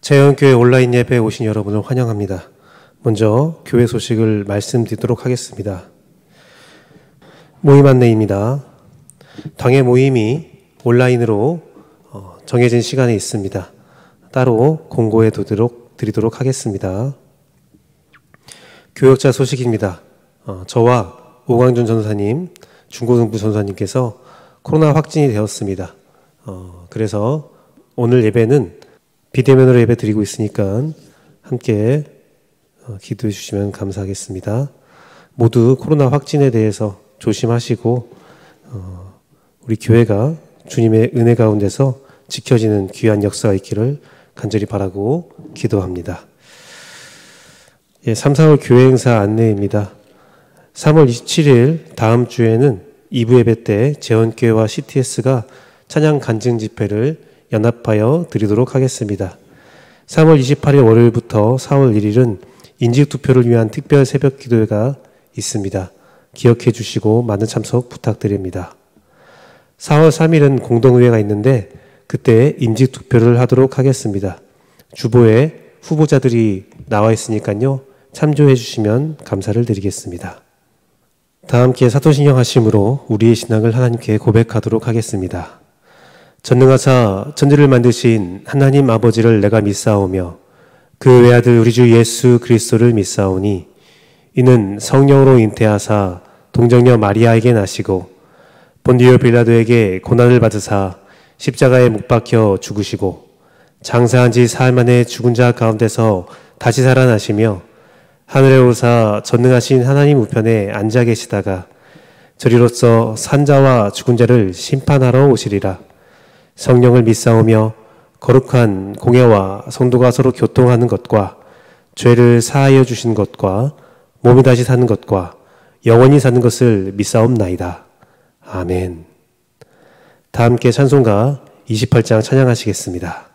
재현교회 온라인 예배에 오신 여러분을 환영합니다. 먼저 교회 소식을 말씀드리도록 하겠습니다. 모임 안내입니다. 당회 모임이 온라인으로 정해진 시간에 있습니다. 따로 공고해 드리도록 하겠습니다. 교역자 소식입니다. 저와 오광준 전사님, 중고등부 전사님께서 코로나 확진이 되었습니다. 그래서 오늘 예배는 비대면으로 예배 드리고 있으니까 함께 기도해 주시면 감사하겠습니다. 모두 코로나 확진에 대해서 조심하시고 우리 교회가 주님의 은혜 가운데서 지켜지는 귀한 역사가 있기를 간절히 바라고 기도합니다. 3, 4월 교회 행사 안내입니다. 3월 27일 다음 주에는 2부 예배 때 재원교회와 CTS가 찬양 간증 집회를 연합하여 드리도록 하겠습니다. 3월 28일 월요일부터 4월 1일은 인직투표를 위한 특별 새벽 기도회가 있습니다. 기억해 주시고 많은 참석 부탁드립니다. 4월 3일은 공동의회가 있는데 그때 인직투표를 하도록 하겠습니다. 주보에 후보자들이 나와 있으니까요. 참조해 주시면 감사를 드리겠습니다. 다 함께 사도신경 하심으로 우리의 신앙을 하나님께 고백하도록 하겠습니다. 전능하사 천지를 만드신 하나님 아버지를 내가 믿사오며 그 외아들 우리 주 예수 그리스도를 믿사오니 이는 성령으로 잉태하사 동정녀 마리아에게 나시고 본디오 빌라도에게 고난을 받으사 십자가에 못 박혀 죽으시고 장사한 지 사흘 만에 죽은 자 가운데서 다시 살아나시며 하늘에 오르사 전능하신 하나님 우편에 앉아 계시다가 저리로서 산 자와 죽은 자를 심판하러 오시리라. 성령을 믿사오며 거룩한 공예와 성도가 서로 교통하는 것과 죄를 사하여 주신 것과 몸이 다시 사는 것과 영원히 사는 것을 믿사옵나이다. 아멘. 다 함께 찬송가 28장 찬양하시겠습니다.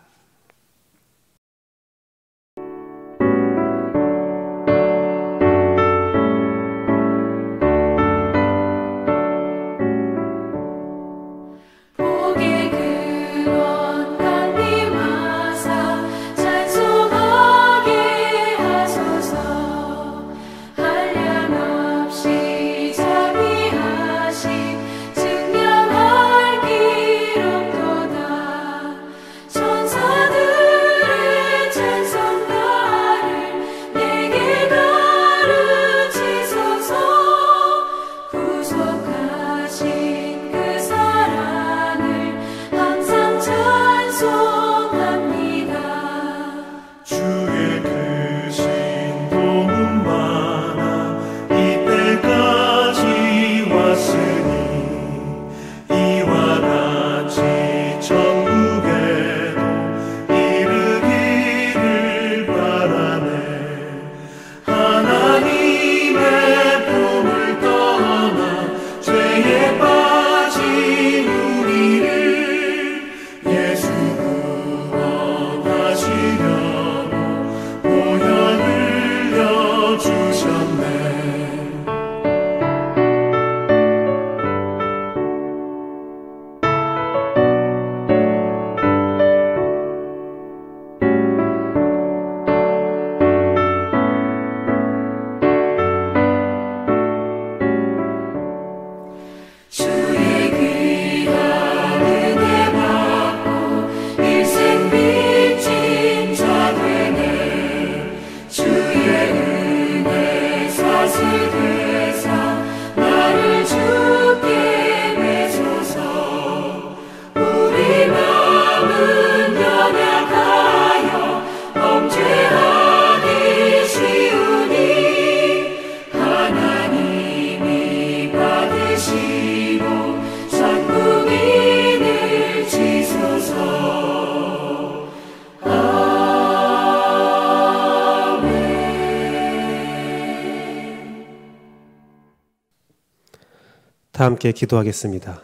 다 함께 기도하겠습니다.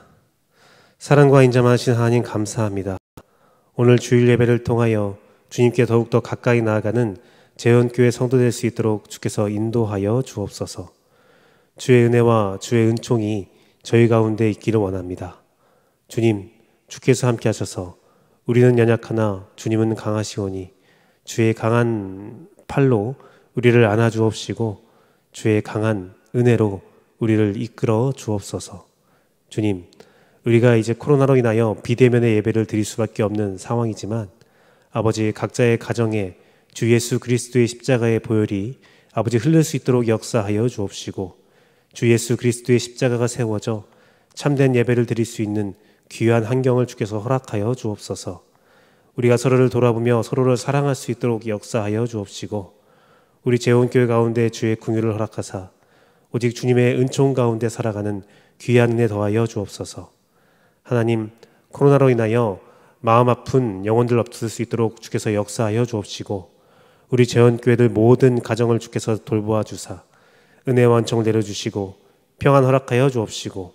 사랑과 인자하신 하나님 감사합니다. 오늘 주일 예배를 통하여 주님께 더욱더 가까이 나아가는 재현교회 성도 될 수 있도록 주께서 인도하여 주옵소서. 주의 은혜와 주의 은총이 저희 가운데 있기를 원합니다. 주님, 주께서 함께 하셔서 우리는 연약하나 주님은 강하시오니 주의 강한 팔로 우리를 안아주옵시고 주의 강한 은혜로 우리를 이끌어 주옵소서. 주님, 우리가 이제 코로나로 인하여 비대면의 예배를 드릴 수밖에 없는 상황이지만 아버지 각자의 가정에 주 예수 그리스도의 십자가의 보혈이 아버지 흐를 수 있도록 역사하여 주옵시고 주 예수 그리스도의 십자가가 세워져 참된 예배를 드릴 수 있는 귀한 환경을 주께서 허락하여 주옵소서. 우리가 서로를 돌아보며 서로를 사랑할 수 있도록 역사하여 주옵시고 우리 재원교회 가운데 주의 긍휼을 허락하사 오직 주님의 은총 가운데 살아가는 귀한 은혜 더하여 주옵소서. 하나님, 코로나로 인하여 마음 아픈 영혼들 없을 수 있도록 주께서 역사하여 주옵시고 우리 재원교회들 모든 가정을 주께서 돌보아 주사 은혜와 은총을 내려주시고 평안 허락하여 주옵시고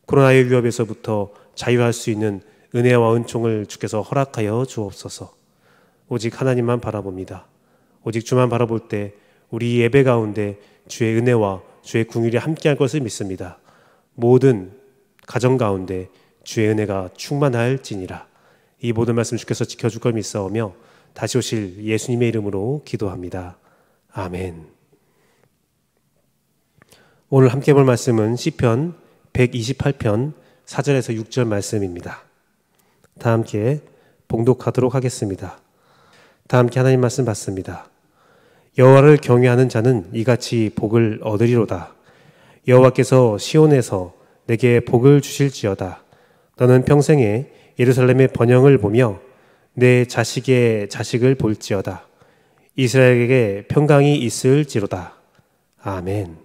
코로나의 위협에서부터 자유할 수 있는 은혜와 은총을 주께서 허락하여 주옵소서. 오직 하나님만 바라봅니다. 오직 주만 바라볼 때 우리 예배 가운데 주의 은혜와 주의 긍휼이 함께할 것을 믿습니다. 모든 가정 가운데 주의 은혜가 충만할지니라. 이 모든 말씀 주께서 지켜줄 걸 믿사오며 다시 오실 예수님의 이름으로 기도합니다. 아멘. 오늘 함께 볼 말씀은 시편 128편 4절에서 6절 말씀입니다. 다 함께 봉독하도록 하겠습니다. 다 함께 하나님 말씀 받습니다. 여호와를 경외하는 자는 이같이 복을 얻으리로다. 여호와께서 시온에서 내게 복을 주실지어다. 너는 평생에 예루살렘의 번영을 보며 내 자식의 자식을 볼지어다. 이스라엘에게 평강이 있을지로다. 아멘.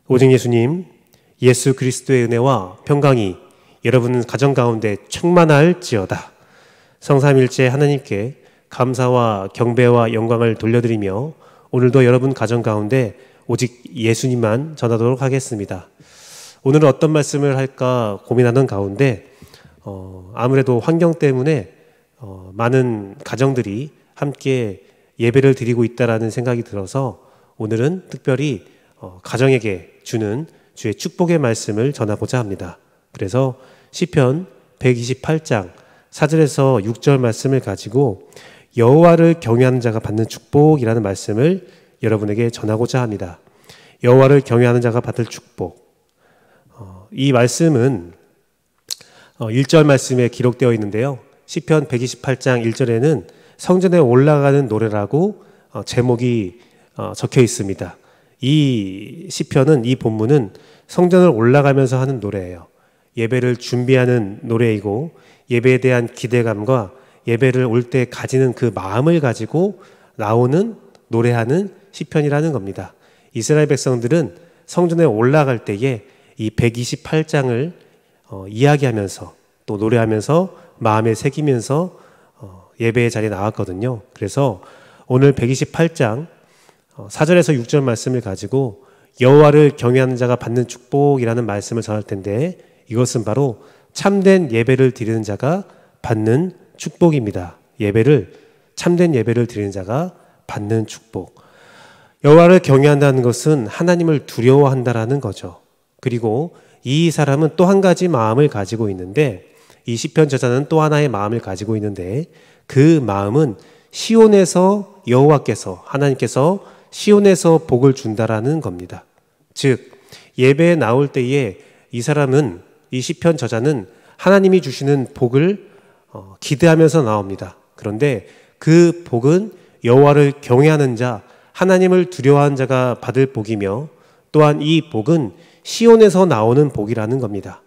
오직 예수님, 예수 그리스도의 은혜와 평강이 여러분 가정 가운데 충만할지어다. 성삼일체 하나님께 감사와 경배와 영광을 돌려드리며 오늘도 여러분 가정 가운데 오직 예수님만 전하도록 하겠습니다. 오늘은 어떤 말씀을 할까 고민하는 가운데 아무래도 환경 때문에 많은 가정들이 함께 예배를 드리고 있다라는 생각이 들어서 오늘은 특별히 가정에게 주는 주의 축복의 말씀을 전하고자 합니다. 그래서 시편 128장 4절에서 6절 말씀을 가지고 여호와를 경외하는 자가 받는 축복이라는 말씀을 여러분에게 전하고자 합니다. 여호와를 경외하는 자가 받을 축복. 이 말씀은 1절 말씀에 기록되어 있는데요. 시편 128장 1절에는 성전에 올라가는 노래라고 제목이 적혀 있습니다. 이 시편은, 이 본문은 성전을 올라가면서 하는 노래예요. 예배를 준비하는 노래이고 예배에 대한 기대감과 예배를 올 때 가지는 그 마음을 가지고 나오는 노래하는 시편이라는 겁니다. 이스라엘 백성들은 성전에 올라갈 때에 이 128장을 이야기하면서 또 노래하면서 마음에 새기면서 예배의 자리에 나왔거든요. 그래서 오늘 128장 4절에서 6절 말씀을 가지고 여호와를 경외하는 자가 받는 축복이라는 말씀을 전할 텐데 이것은 바로 참된 예배를 드리는 자가 받는 축복입니다. 참된 예배를 드리는 자가 받는 축복. 여호와를 경외한다는 것은 하나님을 두려워한다라는 거죠. 그리고 이 사람은 또 한 가지 마음을 가지고 있는데 이 시편 저자는 또 하나의 마음을 가지고 있는데 그 마음은 시온에서 여호와께서 하나님께서 시온에서 복을 준다라는 겁니다. 즉 예배에 나올 때에 이 사람은 이 시편 저자는 하나님이 주시는 복을 기대하면서 나옵니다. 그런데 그 복은 여호와를 경외하는 자, 하나님을 두려워하는 자가 받을 복이며 또한 이 복은 시온에서 나오는 복이라는 겁니다.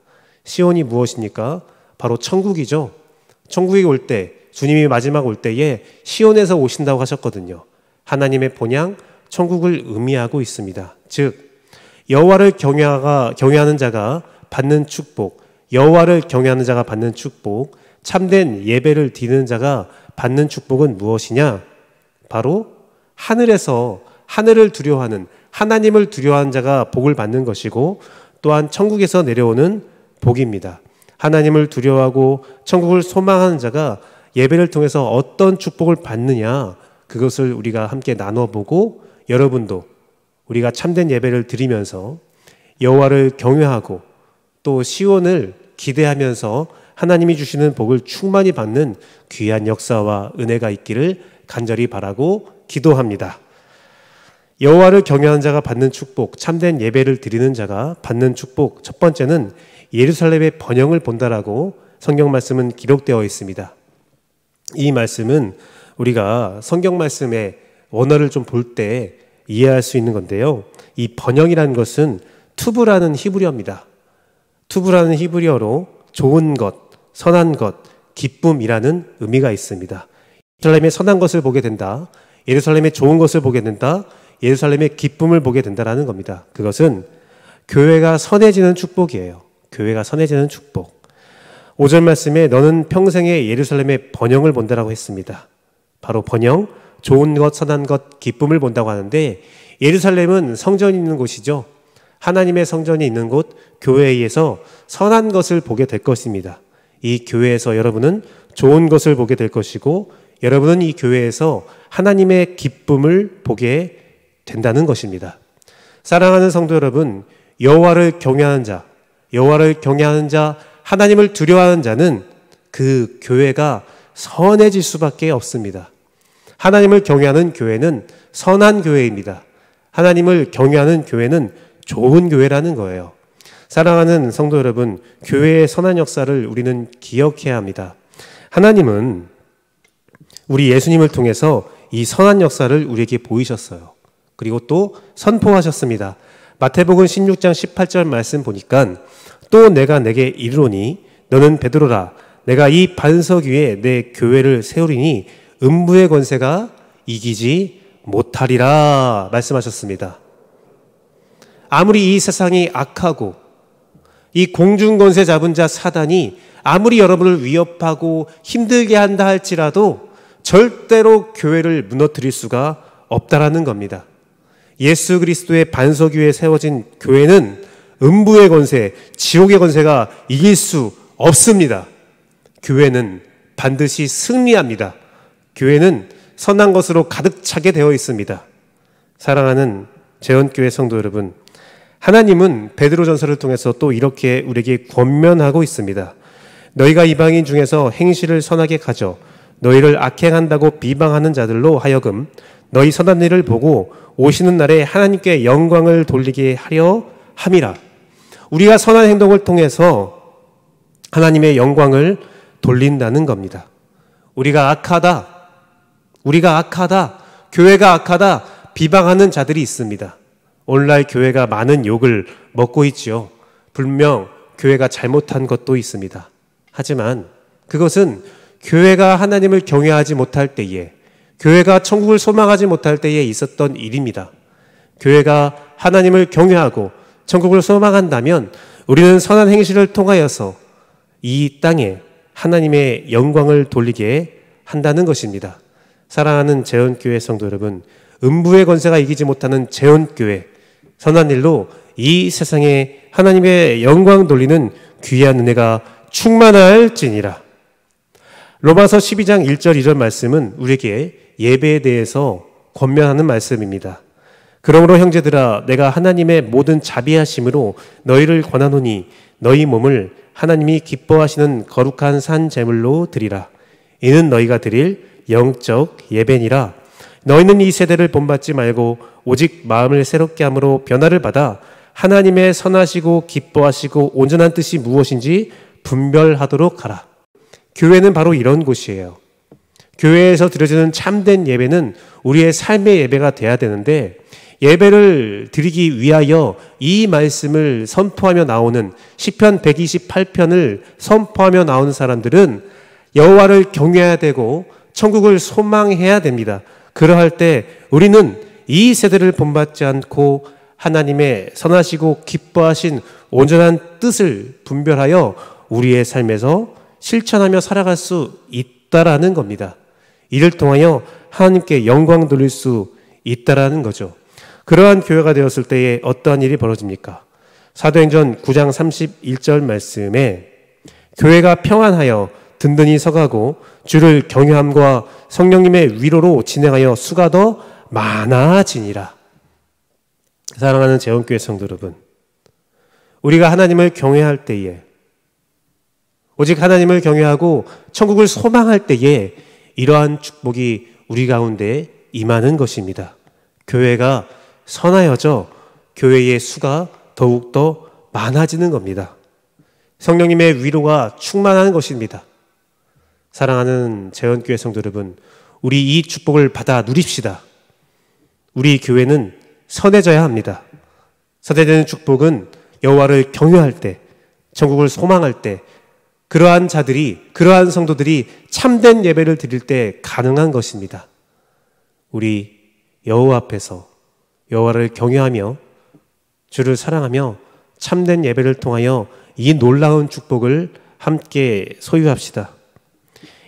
시온이 무엇입니까? 바로 천국이죠. 천국에 올 때, 주님이 마지막 올 때에 시온에서 오신다고 하셨거든요. 하나님의 본향, 천국을 의미하고 있습니다. 즉 여호와를 경외하는 자가 받는 축복, 여호와를 경외하는 자가 받는 축복, 참된 예배를 드리는 자가 받는 축복은 무엇이냐? 바로 하늘에서 하늘을 두려워하는, 하나님을 두려워하는 자가 복을 받는 것이고 또한 천국에서 내려오는 복입니다. 하나님을 두려워하고 천국을 소망하는 자가 예배를 통해서 어떤 축복을 받느냐, 그것을 우리가 함께 나눠보고 여러분도 우리가 참된 예배를 드리면서 여호와를 경외하고 또 시온을 기대하면서 하나님이 주시는 복을 충만히 받는 귀한 역사와 은혜가 있기를 간절히 바라고 기도합니다. 여호와를 경외하는 자가 받는 축복, 참된 예배를 드리는 자가 받는 축복, 첫 번째는 예루살렘의 번영을 본다라고 성경 말씀은 기록되어 있습니다. 이 말씀은 우리가 성경 말씀의 원어를 좀 볼 때 이해할 수 있는 건데요. 이 번영이라는 것은 투브라는 히브리어입니다. 투브라는 히브리어로 좋은 것, 선한 것, 기쁨이라는 의미가 있습니다. 예루살렘의 선한 것을 보게 된다. 예루살렘의 좋은 것을 보게 된다. 예루살렘의 기쁨을 보게 된다라는 겁니다. 그것은 교회가 선해지는 축복이에요. 교회가 선해지는 축복. 5절 말씀에 너는 평생에 예루살렘의 번영을 본다라고 했습니다. 바로 번영, 좋은 것, 선한 것, 기쁨을 본다고 하는데 예루살렘은 성전이 있는 곳이죠. 하나님의 성전이 있는 곳, 교회에서 선한 것을 보게 될 것입니다. 이 교회에서 여러분은 좋은 것을 보게 될 것이고 여러분은 이 교회에서 하나님의 기쁨을 보게 된다는 것입니다. 사랑하는 성도 여러분, 여호와를 경외하는 자, 여호와를 경외하는 자, 하나님을 두려워하는 자는 그 교회가 선해질 수밖에 없습니다. 하나님을 경외하는 교회는 선한 교회입니다. 하나님을 경외하는 교회는 좋은 교회라는 거예요. 사랑하는 성도 여러분, 교회의 선한 역사를 우리는 기억해야 합니다. 하나님은 우리 예수님을 통해서 이 선한 역사를 우리에게 보이셨어요. 그리고 또 선포하셨습니다. 마태복음 16장 18절 말씀 보니까 또 내가 내게 이르노니 너는 베드로라 내가 이 반석 위에 내 교회를 세우리니 음부의 권세가 이기지 못하리라 말씀하셨습니다. 아무리 이 세상이 악하고 이 공중 권세 잡은 자 사단이 아무리 여러분을 위협하고 힘들게 한다 할지라도 절대로 교회를 무너뜨릴 수가 없다라는 겁니다. 예수 그리스도의 반석 위에 세워진 교회는 음부의 권세, 지옥의 권세가 이길 수 없습니다. 교회는 반드시 승리합니다. 교회는 선한 것으로 가득 차게 되어 있습니다. 사랑하는 재원교회 성도 여러분, 하나님은 베드로전서를 통해서 또 이렇게 우리에게 권면하고 있습니다. 너희가 이방인 중에서 행실을 선하게 가져 너희를 악행한다고 비방하는 자들로 하여금 너희 선한 일을 보고 오시는 날에 하나님께 영광을 돌리게 하려 함이라. 우리가 선한 행동을 통해서 하나님의 영광을 돌린다는 겁니다. 우리가 악하다, 교회가 악하다 비방하는 자들이 있습니다. 오늘날 교회가 많은 욕을 먹고 있지요. 분명 교회가 잘못한 것도 있습니다. 하지만 그것은 교회가 하나님을 경외하지 못할 때에, 교회가 천국을 소망하지 못할 때에 있었던 일입니다. 교회가 하나님을 경외하고 천국을 소망한다면 우리는 선한 행실을 통하여서 이 땅에 하나님의 영광을 돌리게 한다는 것입니다. 사랑하는 재원교회 성도 여러분, 음부의 권세가 이기지 못하는 재원교회, 선한 일로 이 세상에 하나님의 영광 돌리는 귀한 은혜가 충만할지니라. 로마서 12장 1절 2절 말씀은 우리에게 예배에 대해서 권면하는 말씀입니다. 그러므로 형제들아 내가 하나님의 모든 자비하심으로 너희를 권하노니 너희 몸을 하나님이 기뻐하시는 거룩한 산 제물로 드리라. 이는 너희가 드릴 영적 예배니라. 너희는 이 세대를 본받지 말고 오직 마음을 새롭게 함으로 변화를 받아 하나님의 선하시고 기뻐하시고 온전한 뜻이 무엇인지 분별하도록 하라. 교회는 바로 이런 곳이에요. 교회에서 드려지는 참된 예배는 우리의 삶의 예배가 돼야 되는데, 예배를 드리기 위하여 이 말씀을 선포하며 나오는 시편 128편을 선포하며 나오는 사람들은 여호와를 경외해야 되고 천국을 소망해야 됩니다. 그러할 때 우리는 이 세대를 본받지 않고 하나님의 선하시고 기뻐하신 온전한 뜻을 분별하여 우리의 삶에서 실천하며 살아갈 수 있다라는 겁니다. 이를 통하여 하나님께 영광 돌릴 수 있다라는 거죠. 그러한 교회가 되었을 때에 어떠한 일이 벌어집니까? 사도행전 9장 31절 말씀에 교회가 평안하여 든든히 서가고 주를 경외함과 성령님의 위로로 진행하여 수가 더 많아지니라. 사랑하는 재원교회 성도 여러분, 우리가 하나님을 경외할 때에, 오직 하나님을 경외하고 천국을 소망할 때에 이러한 축복이 우리 가운데 임하는 것입니다. 교회가 선하여져 교회의 수가 더욱더 많아지는 겁니다. 성령님의 위로가 충만하는 것입니다. 사랑하는 재원교회 성도 여러분, 우리 이 축복을 받아 누립시다. 우리 교회는 선해져야 합니다. 선해지는 축복은 여호와를 경외할 때, 천국을 소망할 때, 그러한 자들이, 그러한 성도들이 참된 예배를 드릴 때 가능한 것입니다. 우리 여호와 앞에서 여호와를 경외하며 주를 사랑하며 참된 예배를 통하여 이 놀라운 축복을 함께 소유합시다.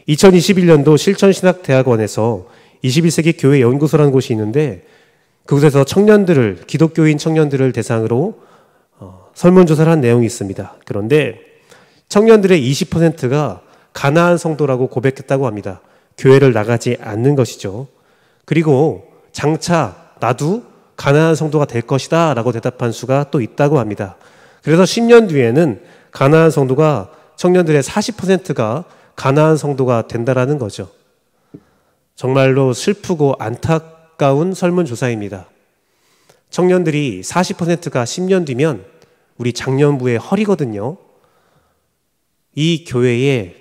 2021년도 실천신학대학원에서 21세기 교회 연구소라는 곳이 있는데 그곳에서 청년들을, 기독교인 청년들을 대상으로 설문조사를 한 내용이 있습니다. 그런데 청년들의 20%가 가나안 성도라고 고백했다고 합니다. 교회를 나가지 않는 것이죠. 그리고 장차 나도 가나안 성도가 될 것이다 라고 대답한 수가 또 있다고 합니다. 그래서 10년 뒤에는 가나안 성도가, 청년들의 40%가 가나안 성도가 된다라는 거죠. 정말로 슬프고 안타까운 설문조사입니다. 청년들이 40%가 10년 뒤면 우리 장년부의 허리거든요. 이 교회에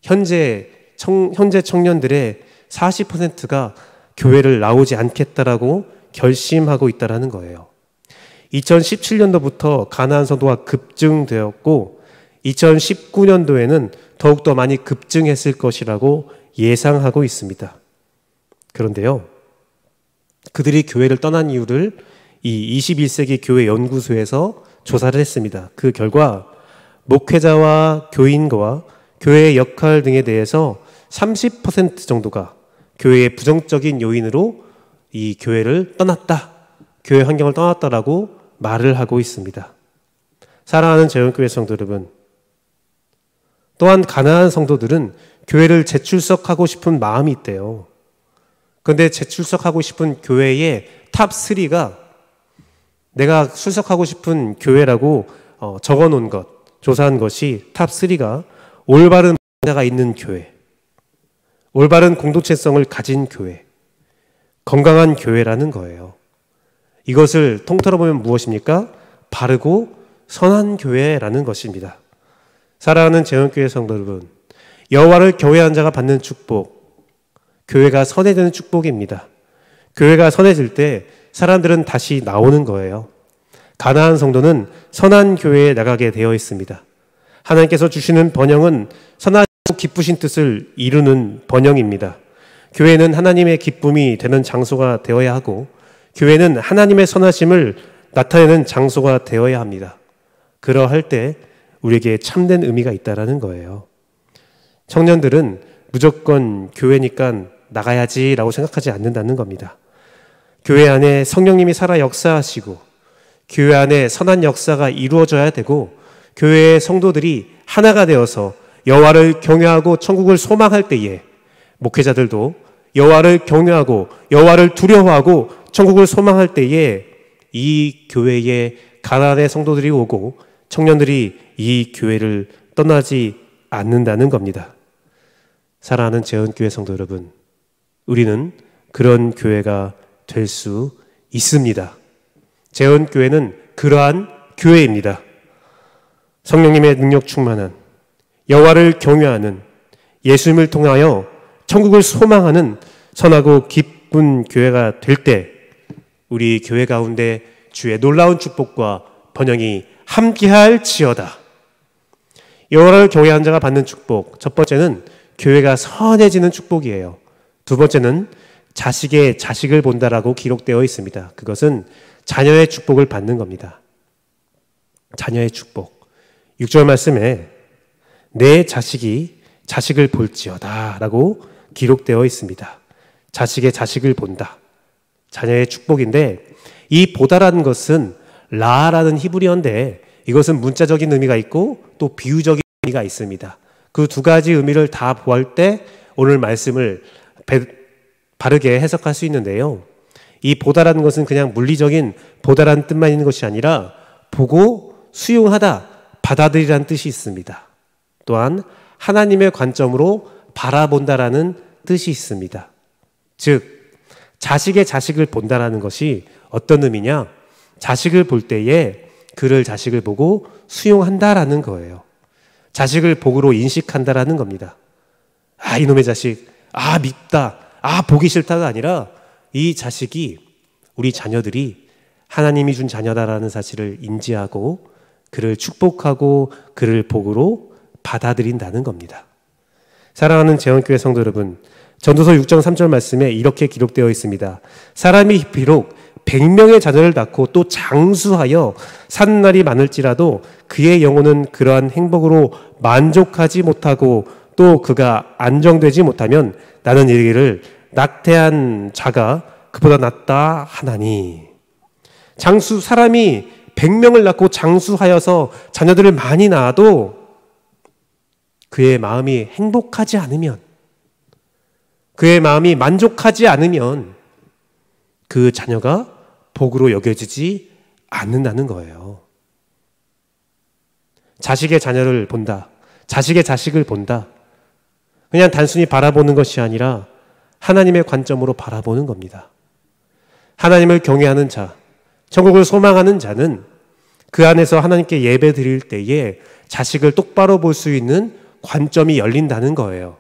현재 청년들의 40%가 교회를 나오지 않겠다라고 결심하고 있다라는 거예요. 2017년도부터 가나안 성도가 급증되었고 2019년도에는 더욱더 많이 급증했을 것이라고 예상하고 있습니다. 그런데요, 그들이 교회를 떠난 이유를 이 21세기 교회 연구소에서 조사를 했습니다. 그 결과 목회자와 교인과 교회의 역할 등에 대해서 30% 정도가 교회의 부정적인 요인으로 이 교회를 떠났다, 교회 환경을 떠났다라고 말을 하고 있습니다. 사랑하는 재원교회 성도 여러분, 또한 가나안 성도들은 교회를 재출석하고 싶은 마음이 있대요. 그런데 재출석하고 싶은 교회의 탑3가 내가 출석하고 싶은 교회라고 적어놓은 것, 조사한 것이 탑3가 올바른 목회자가 있는 교회, 올바른 공동체성을 가진 교회, 건강한 교회라는 거예요. 이것을 통틀어 보면 무엇입니까? 바르고 선한 교회라는 것입니다. 사랑하는 재원교회 성도 여러분, 여호와를 경외하는 자가 받는 축복, 교회가 선해지는 축복입니다. 교회가 선해질 때 사람들은 다시 나오는 거예요. 가나안 성도는 선한 교회에 나가게 되어 있습니다. 하나님께서 주시는 번영은 선하고 기쁘신 뜻을 이루는 번영입니다. 교회는 하나님의 기쁨이 되는 장소가 되어야 하고 교회는 하나님의 선하심을 나타내는 장소가 되어야 합니다. 그러할 때 우리에게 참된 의미가 있다라는 거예요. 청년들은 무조건 교회니까 나가야지라고 생각하지 않는다는 겁니다. 교회 안에 성령님이 살아 역사하시고 교회 안에 선한 역사가 이루어져야 되고 교회의 성도들이 하나가 되어서 여호와를 경외하고 천국을 소망할 때에 목회자들도 여호와를 경외하고 여호와를 두려워하고 천국을 소망할 때에 이 교회에 가나안의 성도들이 오고 청년들이 이 교회를 떠나지 않는다는 겁니다. 사랑하는 재원교회 성도 여러분, 우리는 그런 교회가 될 수 있습니다. 재원교회는 그러한 교회입니다. 성령님의 능력 충만한, 여호와를 경외하는, 예수님을 통하여 천국을 소망하는 선하고 기쁜 교회가 될 때 우리 교회 가운데 주의 놀라운 축복과 번영이 함께할지어다. 여호와를 경외하는 자가 받는 축복, 첫 번째는 교회가 선해지는 축복이에요. 두 번째는 자식의 자식을 본다라고 기록되어 있습니다. 그것은 자녀의 축복을 받는 겁니다. 자녀의 축복. 6절 말씀에 내 자식이 자식을 볼지어다 라고 기록되어 있습니다. 자식의 자식을 본다. 자녀의 축복인데 이 보다라는 것은 라라는 히브리어인데 이것은 문자적인 의미가 있고 또 비유적인 의미가 있습니다. 그 두 가지 의미를 다 보할 때 오늘 말씀을 바르게 해석할 수 있는데요. 이 보다라는 것은 그냥 물리적인 보다라는 뜻만 있는 것이 아니라 보고 수용하다, 받아들이라는 뜻이 있습니다. 또한 하나님의 관점으로 바라본다라는 뜻이 있습니다. 즉 자식의 자식을 본다라는 것이 어떤 의미냐? 자식을 볼 때에 그를 자식을 보고 수용한다라는 거예요. 자식을 복으로 인식한다라는 겁니다. 아, 이놈의 자식, 아, 밉다, 아, 보기 싫다가 아니라 이 자식이, 우리 자녀들이 하나님이 준 자녀다라는 사실을 인지하고 그를 축복하고 그를 복으로 받아들인다는 겁니다. 사랑하는 재원교회 성도 여러분, 전도서 6장 3절 말씀에 이렇게 기록되어 있습니다. 사람이 비록 100명의 자녀를 낳고 또 장수하여 사는 날이 많을지라도 그의 영혼은 그러한 행복으로 만족하지 못하고 또 그가 안정되지 못하면 나는 이르기를 낙태한 자가 그보다 낫다 하나니. 사람이 100명을 낳고 장수하여서 자녀들을 많이 낳아도 그의 마음이 행복하지 않으면, 그의 마음이 만족하지 않으면 그 자녀가 복으로 여겨지지 않는다는 거예요. 자식의 자녀를 본다, 자식의 자식을 본다, 그냥 단순히 바라보는 것이 아니라 하나님의 관점으로 바라보는 겁니다. 하나님을 경외하는 자, 천국을 소망하는 자는 그 안에서 하나님께 예배 드릴 때에 자식을 똑바로 볼 수 있는 관점이 열린다는 거예요.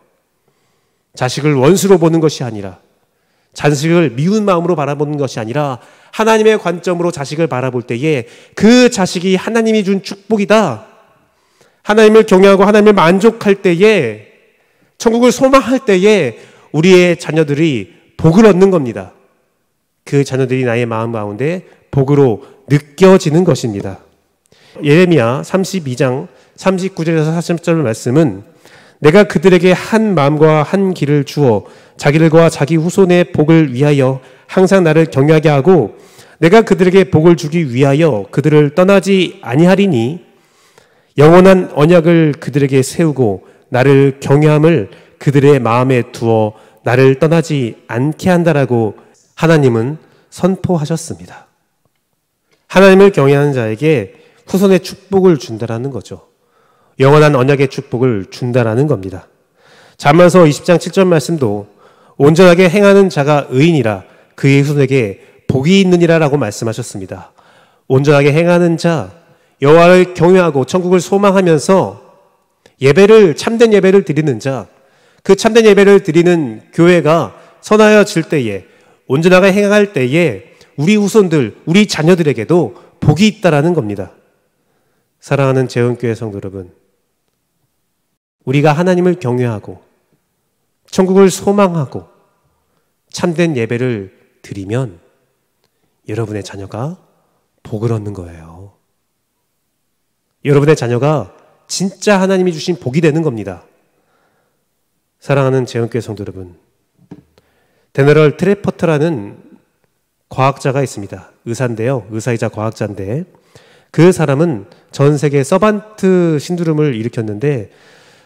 자식을 원수로 보는 것이 아니라, 자식을 미운 마음으로 바라보는 것이 아니라 하나님의 관점으로 자식을 바라볼 때에 그 자식이 하나님이 준 축복이다, 하나님을 경외하고 하나님을 만족할 때에, 천국을 소망할 때에 우리의 자녀들이 복을 얻는 겁니다. 그 자녀들이 나의 마음 가운데 복으로 느껴지는 것입니다. 예레미야 32장 39절에서 40절 말씀은 내가 그들에게 한 마음과 한 길을 주어 자기들과 자기 후손의 복을 위하여 항상 나를 경외하게 하고 내가 그들에게 복을 주기 위하여 그들을 떠나지 아니하리니 영원한 언약을 그들에게 세우고 나를 경외함을 그들의 마음에 두어 나를 떠나지 않게 한다라고 하나님은 선포하셨습니다. 하나님을 경외하는 자에게 후손의 축복을 준다라는 거죠. 영원한 언약의 축복을 준다라는 겁니다. 잠언서 20장 7절 말씀도 온전하게 행하는 자가 의인이라 그의 후손에게 복이 있느니라 라고 말씀하셨습니다. 온전하게 행하는 자, 여호와를 경외하고 천국을 소망하면서 참된 예배를 드리는 자, 그 참된 예배를 드리는 교회가 선하여질 때에, 온전하게 행할 때에 우리 후손들, 우리 자녀들에게도 복이 있다라는 겁니다. 사랑하는 재원교회 성도 여러분, 우리가 하나님을 경외하고 천국을 소망하고 참된 예배를 드리면 여러분의 자녀가 복을 얻는 거예요. 여러분의 자녀가 진짜 하나님이 주신 복이 되는 겁니다. 사랑하는 재원교회 성도 여러분, 데너럴 트레퍼트라는 과학자가 있습니다. 의사인데요. 의사이자 과학자인데 그 사람은 전 세계 서반트 신드롬을 일으켰는데,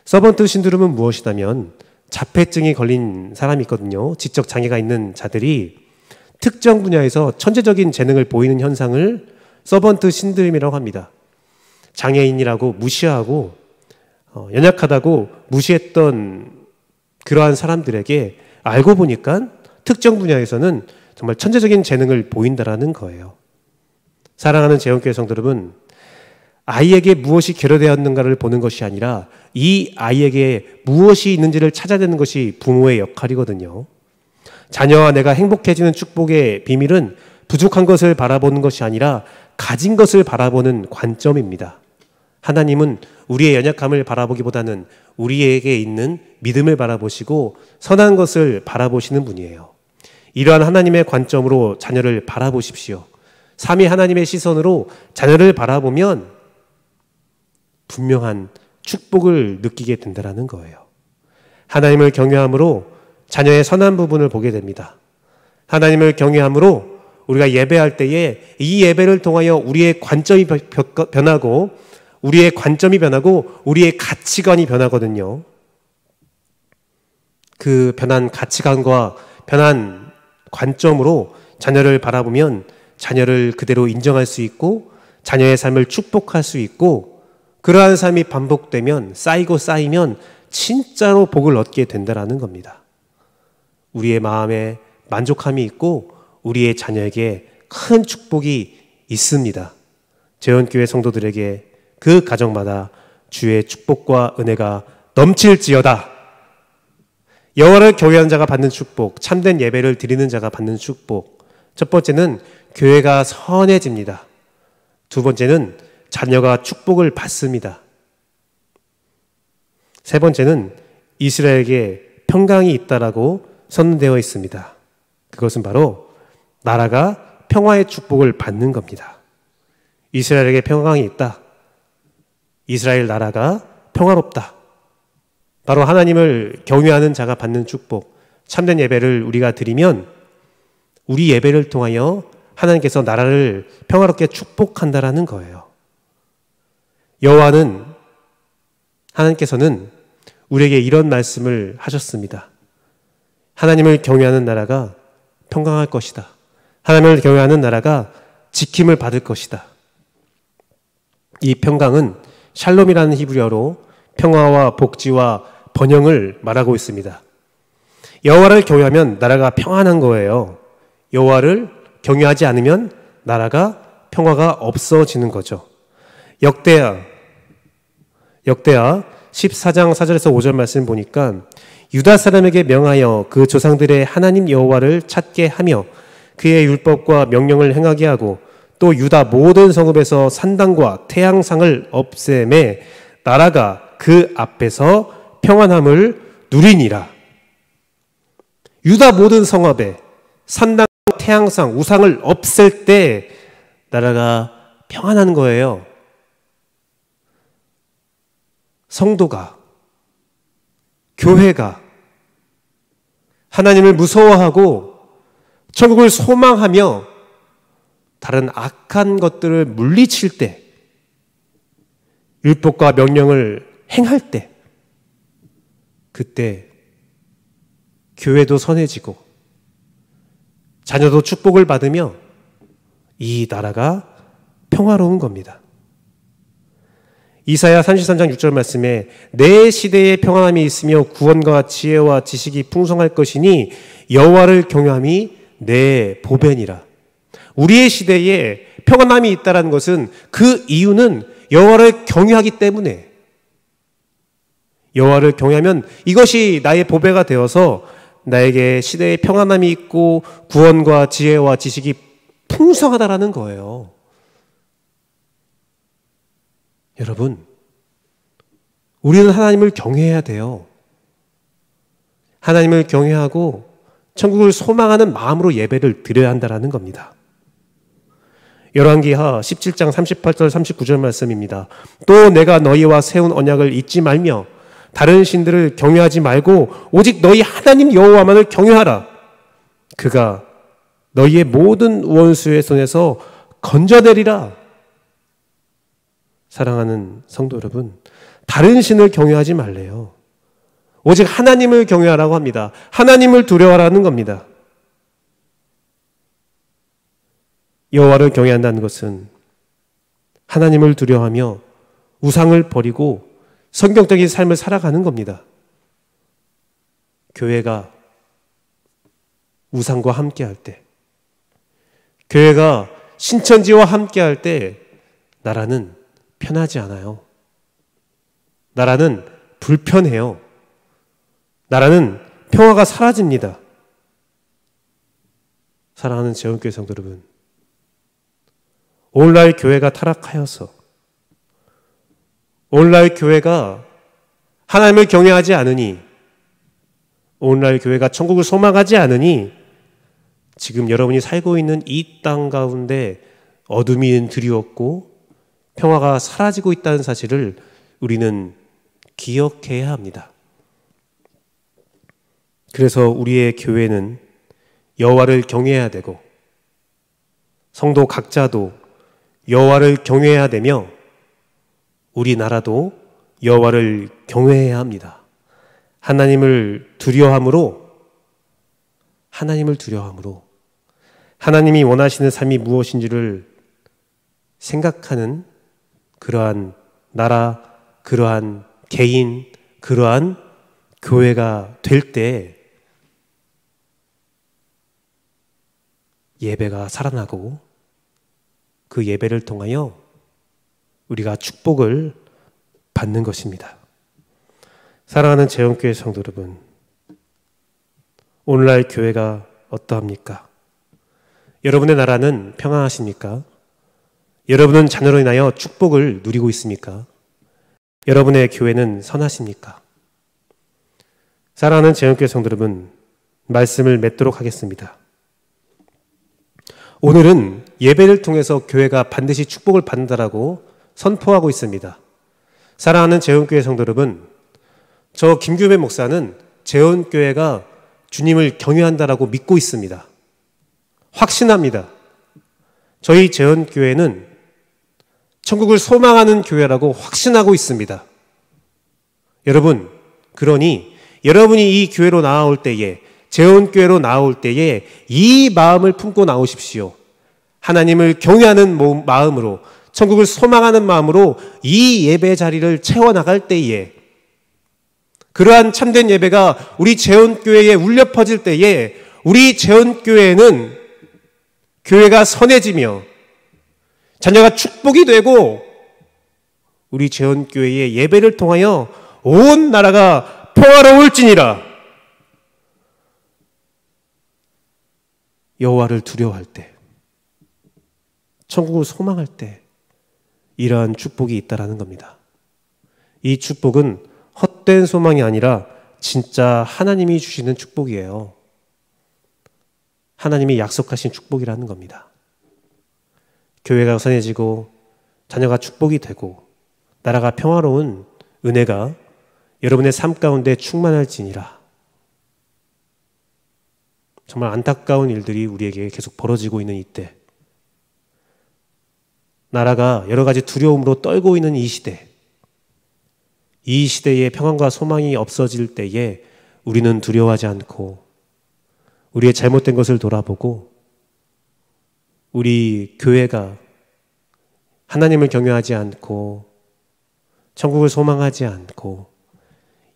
서반트 신드롬은 무엇이냐면 자폐증이 걸린 사람이 있거든요. 지적 장애가 있는 자들이 특정 분야에서 천재적인 재능을 보이는 현상을 서번트 신드롬이라고 합니다. 장애인이라고 무시하고 연약하다고 무시했던 그러한 사람들에게 알고 보니까 특정 분야에서는 정말 천재적인 재능을 보인다라는 거예요. 사랑하는 재원교회 성도 여러분, 아이에게 무엇이 결여되었는가를 보는 것이 아니라 이 아이에게 무엇이 있는지를 찾아내는 것이 부모의 역할이거든요. 자녀와 내가 행복해지는 축복의 비밀은 부족한 것을 바라보는 것이 아니라 가진 것을 바라보는 관점입니다. 하나님은 우리의 연약함을 바라보기보다는 우리에게 있는 믿음을 바라보시고 선한 것을 바라보시는 분이에요. 이러한 하나님의 관점으로 자녀를 바라보십시오. 삼위 하나님의 시선으로 자녀를 바라보면 분명한 축복을 느끼게 된다는 거예요. 하나님을 경외함으로 자녀의 선한 부분을 보게 됩니다. 하나님을 경외함으로 우리가 예배할 때에 이 예배를 통하여 우리의 관점이 변하고 우리의 관점이 변하고 우리의 가치관이 변하거든요. 그 변한 가치관과 변한 관점으로 자녀를 바라보면 자녀를 그대로 인정할 수 있고 자녀의 삶을 축복할 수 있고, 그러한 삶이 반복되면 쌓이면 진짜로 복을 얻게 된다는 겁니다. 우리의 마음에 만족함이 있고 우리의 자녀에게 큰 축복이 있습니다. 재원교회 성도들에게 그 가정마다 주의 축복과 은혜가 넘칠지어다. 여호와를 경외하는 자가 받는 축복, 참된 예배를 드리는 자가 받는 축복. 첫 번째는 교회가 선해집니다. 두 번째는 자녀가 축복을 받습니다. 세 번째는 이스라엘에게 평강이 있다라고 선언되어 있습니다. 그것은 바로 나라가 평화의 축복을 받는 겁니다. 이스라엘에게 평강이 있다. 이스라엘 나라가 평화롭다. 바로 하나님을 경외하는 자가 받는 축복, 참된 예배를 우리가 드리면 우리 예배를 통하여 하나님께서 나라를 평화롭게 축복한다라는 거예요. 여호와는, 하나님께서는 우리에게 이런 말씀을 하셨습니다. 하나님을 경외하는 나라가 평강할 것이다. 하나님을 경외하는 나라가 지킴을 받을 것이다. 이 평강은 샬롬이라는 히브리어로 평화와 복지와 번영을 말하고 있습니다. 여호와를 경외하면 나라가 평안한 거예요. 여호와를 경외하지 않으면 나라가 평화가 없어지는 거죠. 역대하 14장 4절에서 5절 말씀 보니까 유다 사람에게 명하여 그 조상들의 하나님 여호와를 찾게 하며 그의 율법과 명령을 행하게 하고 또 유다 모든 성읍에서 산당과 태양상을 없애매 나라가 그 앞에서 평안함을 누리니라. 유다 모든 성읍에 산당, 태양상, 우상을 없앨 때 나라가 평안한 거예요. 성도가, 교회가 하나님을 무서워하고 천국을 소망하며 다른 악한 것들을 물리칠 때, 율법과 명령을 행할 때, 그때 교회도 선해지고 자녀도 축복을 받으며 이 나라가 평화로운 겁니다. 이사야 33장 6절 말씀에 내 시대에 평안함이 있으며 구원과 지혜와 지식이 풍성할 것이니 여호와를 경외함이 내 보배니라. 우리의 시대에 평안함이 있다는 것은 그 이유는 여호와를 경외하기 때문에, 여호와를 경외하면 이것이 나의 보배가 되어서 나에게 시대에 평안함이 있고 구원과 지혜와 지식이 풍성하다라는 거예요. 여러분, 우리는 하나님을 경외해야 돼요. 하나님을 경외하고 천국을 소망하는 마음으로 예배를 드려야 한다는 겁니다. 열왕기하 17장 38절 39절 말씀입니다. 또 내가 너희와 세운 언약을 잊지 말며 다른 신들을 경외하지 말고 오직 너희 하나님 여호와만을 경외하라. 그가 너희의 모든 원수의 손에서 건져내리라. 사랑하는 성도 여러분, 다른 신을 경외하지 말래요. 오직 하나님을 경외하라고 합니다. 하나님을 두려워하라는 겁니다. 여호와를 경외한다는 것은 하나님을 두려워하며 우상을 버리고 성경적인 삶을 살아가는 겁니다. 교회가 우상과 함께할 때, 교회가 신천지와 함께할 때 나라는 편하지 않아요. 나라는 불편해요. 나라는 평화가 사라집니다. 사랑하는 재원교회 성도 여러분, 오늘날 교회가 타락하여서, 오늘날 교회가 하나님을 경외하지 않으니, 오늘날 교회가 천국을 소망하지 않으니 지금 여러분이 살고 있는 이 땅 가운데 어둠이 드리웠고 평화가 사라지고 있다는 사실을 우리는 기억해야 합니다. 그래서 우리의 교회는 여호와를 경외해야 되고 성도 각자도 여호와를 경외해야 되며 우리나라도 여호와를 경외해야 합니다. 하나님을 두려워함으로 하나님이 원하시는 삶이 무엇인지를 생각하는 그러한 나라, 그러한 개인, 그러한 교회가 될 때 예배가 살아나고 그 예배를 통하여 우리가 축복을 받는 것입니다. 사랑하는 재원교회 성도 여러분, 오늘날 교회가 어떠합니까? 여러분의 나라는 평안하십니까? 여러분은 자녀로 인하여 축복을 누리고 있습니까? 여러분의 교회는 선하십니까? 사랑하는 재원교회 성도 여러분, 말씀을 맺도록 하겠습니다. 오늘은 예배를 통해서 교회가 반드시 축복을 받는다라고 선포하고 있습니다. 사랑하는 재원교회 성도 여러분, 저 김규배 목사는 재원교회가 주님을 경외한다라고 믿고 있습니다. 확신합니다. 저희 재원교회는 천국을 소망하는 교회라고 확신하고 있습니다. 여러분, 그러니 여러분이 이 교회로 나아올 때에, 재원교회로 나올 때에 이 마음을 품고 나오십시오. 하나님을 경외하는 마음으로, 천국을 소망하는 마음으로 이 예배 자리를 채워나갈 때에, 그러한 참된 예배가 우리 재원교회에 울려 퍼질 때에 우리 재원교회는 교회가 선해지며 자녀가 축복이 되고 우리 재원교회의 예배를 통하여 온 나라가 평화로울지니라. 여호와를 두려워할 때, 천국을 소망할 때 이러한 축복이 있다라는 겁니다. 이 축복은 헛된 소망이 아니라 진짜 하나님이 주시는 축복이에요. 하나님이 약속하신 축복이라는 겁니다. 교회가 선해지고 자녀가 축복이 되고 나라가 평화로운 은혜가 여러분의 삶 가운데 충만할지니라. 정말 안타까운 일들이 우리에게 계속 벌어지고 있는 이때, 나라가 여러 가지 두려움으로 떨고 있는 이 시대, 이 시대에 평안과 소망이 없어질 때에 우리는 두려워하지 않고 우리의 잘못된 것을 돌아보고 우리 교회가 하나님을 경외하지 않고 천국을 소망하지 않고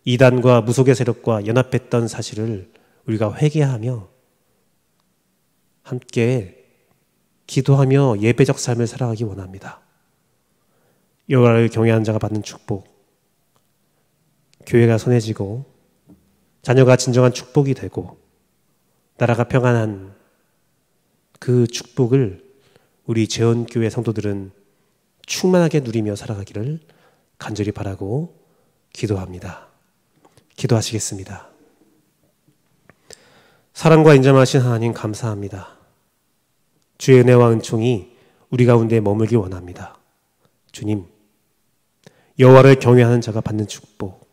이단과 무속의 세력과 연합했던 사실을 우리가 회개하며 함께 기도하며 예배적 삶을 살아가기 원합니다. 여호와를 경외하는 자가 받는 축복, 교회가 선해지고 자녀가 진정한 축복이 되고 나라가 평안한 그 축복을 우리 재원교회 성도들은 충만하게 누리며 살아가기를 간절히 바라고 기도합니다. 기도하시겠습니다. 사랑과 인자하신 하나님 감사합니다. 주의 은혜와 은총이 우리 가운데 머물기 원합니다. 주님, 여호와를 경외하는 자가 받는 축복,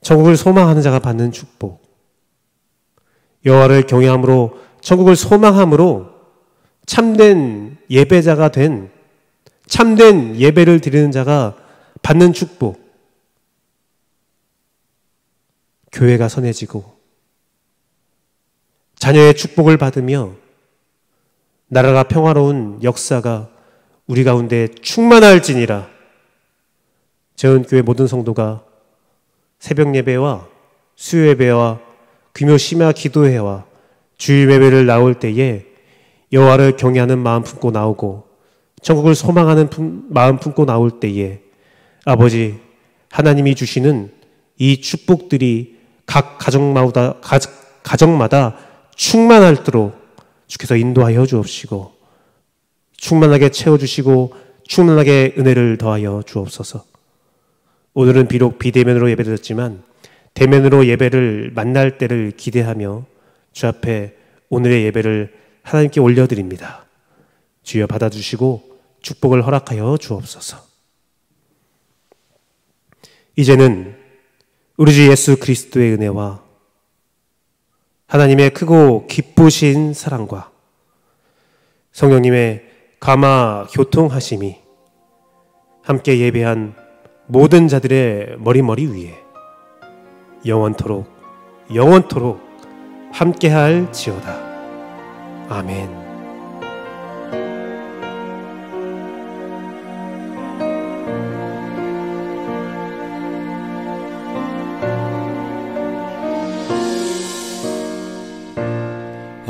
천국을 소망하는 자가 받는 축복, 여호와를 경외함으로 천국을 소망함으로 참된 예배자가 된, 참된 예배를 드리는 자가 받는 축복, 교회가 선해지고 자녀의 축복을 받으며 나라가 평화로운 역사가 우리 가운데 충만할지니라. 재원교회 모든 성도가 새벽 예배와 수요 예배와 금요 심야 기도회와 주일 예배를 나올 때에 여호와를 경외하는 마음 품고 나오고 천국을 소망하는 마음 품고 나올 때에 아버지 하나님이 주시는 이 축복들이 각 가정마다 충만할도록 주께서 인도하여 주옵시고 충만하게 채워주시고 충만하게 은혜를 더하여 주옵소서. 오늘은 비록 비대면으로 예배드렸지만 대면으로 예배를 만날 때를 기대하며 주 앞에 오늘의 예배를 하나님께 올려드립니다. 주여 받아주시고 축복을 허락하여 주옵소서. 이제는 우리 주 예수 그리스도의 은혜와 하나님의 크고 기쁘신 사랑과 성령님의 감화 교통하심이 함께 예배한 모든 자들의 머리 위에 영원토록 함께할지어다. 아멘.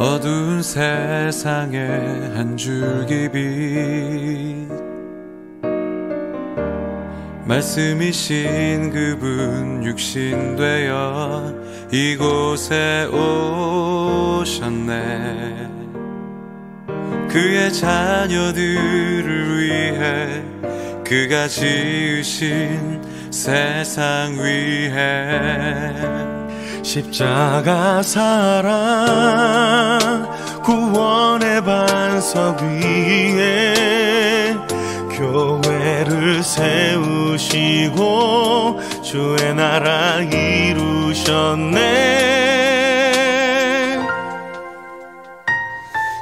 어두운 세상에 한 줄기 빛 말씀이신 그분 육신 되어 이곳에 오셨네. 그의 자녀들을 위해 그가 지으신 세상 위에 십자가 사랑 구원의 반석 위에 교회를 세우시고 주의 나라 이루셨네.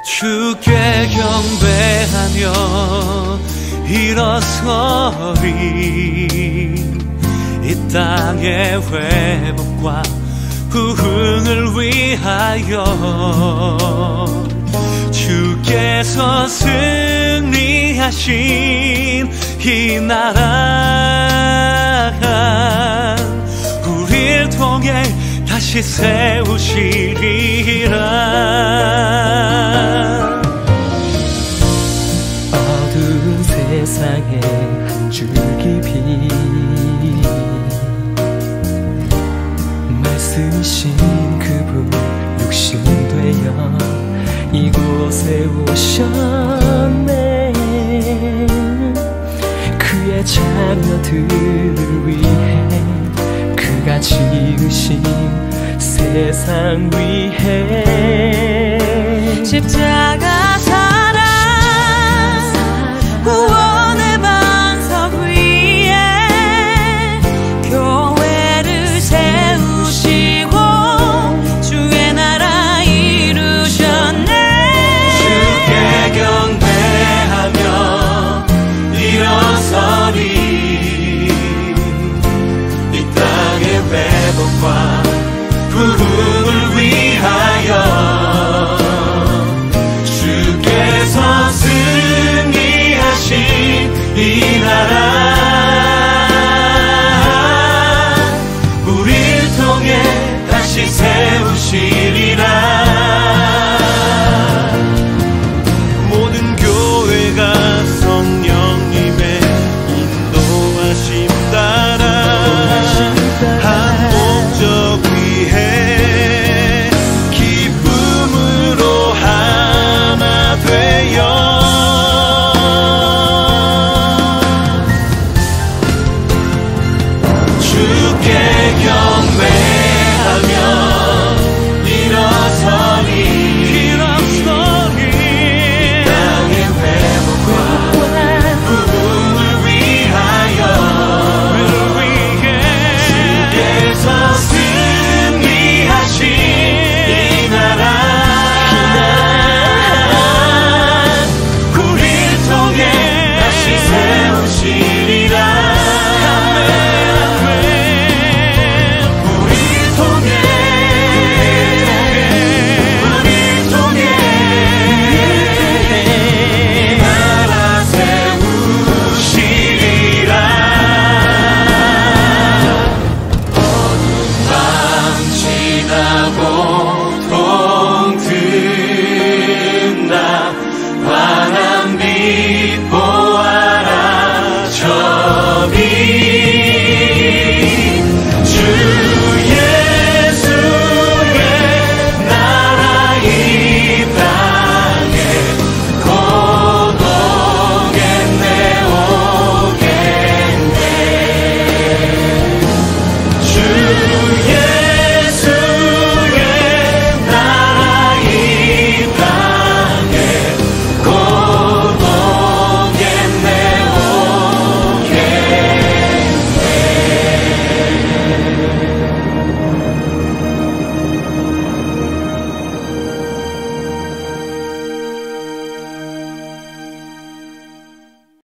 주께 경배하며 일어서리. 이 땅의 회복과 부흥을 위하여 주께서 승리하신 이 나라 우리를 통해 다시 세우시리라. 어두운 세상에 한 줄기 빛 말씀이신 그분 육신 되어 이곳에 오셨네. 그의 자녀들을 위해 그가 지으신 세상 위에 십자가 사랑 구원의 반석 위에 교회를 세우시고 주의 나라 이루셨네. 주께 경배하며 일어서리. 이 땅의 회복과 부흥을 위하여 주께서 승리하신 이 나라 우리를 통해 다시 세우시리라. 모든 교회가 성령님의 인도하심 따라 한 목적 위해 기쁨으로 하나 되어